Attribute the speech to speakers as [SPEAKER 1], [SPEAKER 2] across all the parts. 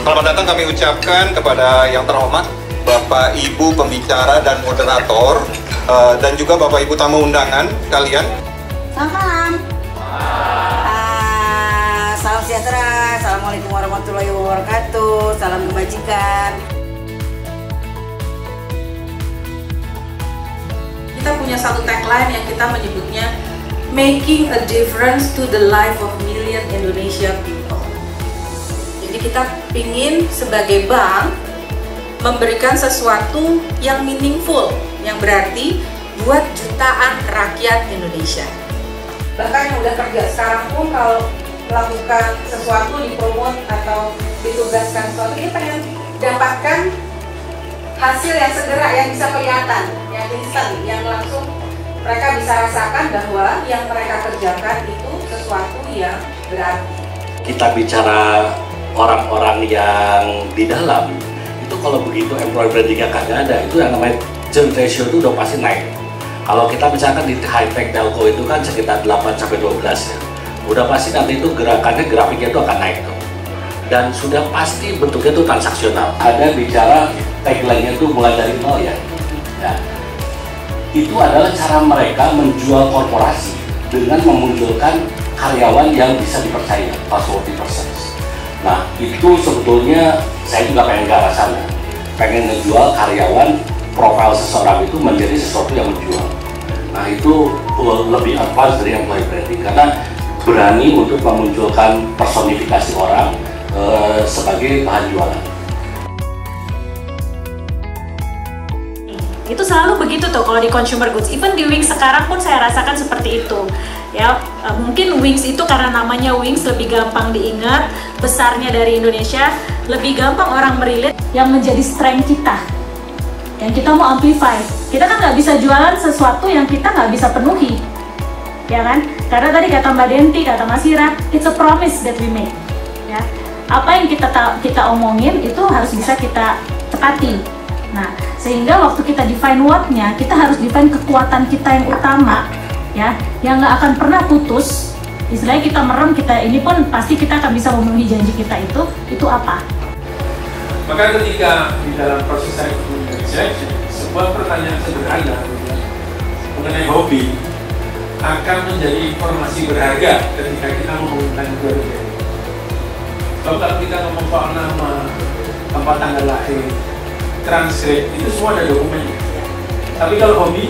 [SPEAKER 1] Selamat datang kami ucapkan kepada yang terhormat Bapak Ibu pembicara dan moderator dan juga Bapak Ibu tamu undangan kalian.
[SPEAKER 2] Selamat malam. Salam sejahtera. Assalamualaikum warahmatullahi wabarakatuh. Salam kebajikan.
[SPEAKER 3] Kita punya satu tagline yang kita menyebutnya Making a Difference to the Life of Million Indonesia People. Jadi kita ingin sebagai bank memberikan sesuatu yang meaningful, yang berarti buat jutaan rakyat Indonesia. Bahkan yang udah kerja sekarang pun kalau melakukan sesuatu, dipromot atau ditugaskan sesuatu, dia pengen dapatkan hasil yang segera, yang bisa kelihatan, yang instan, yang langsung mereka bisa rasakan bahwa yang mereka kerjakan itu sesuatu yang berarti.
[SPEAKER 4] Kita bicara orang-orang yang di dalam, itu kalau begitu employer brandingnya kagak ada, itu yang namanya churn ratio itu udah pasti naik. Kalau kita misalkan di high tech telco itu kan sekitar 8-12 ya, udah pasti nanti itu gerakannya, grafiknya itu akan naik tuh. Dan sudah pasti bentuknya itu transaksional. Ada bicara tagline-nya itu mulai dari nol ya. Nah, itu adalah cara mereka menjual korporasi dengan memunculkan karyawan yang bisa dipercaya, trustworthy persons. Nah, itu sebetulnya saya juga pengen ke arah sana. Pengen ngejual karyawan, profil seseorang itu menjadi sesuatu yang menjual. Nah, itu lebih advance dari employee branding karena berani untuk memunculkan personifikasi orang sebagai bahan jualan.
[SPEAKER 5] Itu selalu begitu tuh kalau di consumer goods. Even di Wings sekarang pun saya rasakan seperti itu. Ya, mungkin Wings itu karena namanya Wings lebih gampang diingat, besarnya dari Indonesia, lebih gampang orang merelate yang menjadi strength kita. Yang kita mau amplify. Kita kan nggak bisa jualan sesuatu yang kita nggak bisa penuhi. Ya kan? Karena tadi kata Mbak Denti, kata Mas Ira, it's a promise that we make. Ya, apa yang kita omongin itu harus bisa kita tepati. Nah, sehingga waktu kita define what-nya, kita harus define kekuatan kita yang utama, ya, yang nggak akan pernah putus. Istilahnya kita merem, kita ini pun pasti kita akan bisa memenuhi janji kita itu apa?
[SPEAKER 6] Maka ketika di dalam proses ekonomi research, sebuah pertanyaan sederhana mengenai hobi akan menjadi informasi berharga ketika kita mengumumkan keluarga. Kalau kita ngomong soal nama, tempat tanggal lahir, transkrip, itu semua ada dokumennya. Tapi kalau hobi,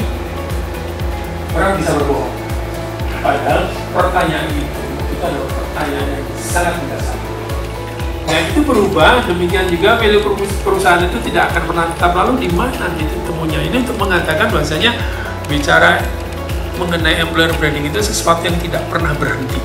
[SPEAKER 6] orang bisa berbohong. Padahal pertanyaan itu adalah pertanyaan yang sangat mendasar. Nah, itu berubah, demikian juga value perusahaan itu tidak akan pernah tetap. Lalu di mana itu temunya? Ini untuk mengatakan bahwasanya bicara mengenai employer branding itu sesuatu yang tidak pernah berhenti.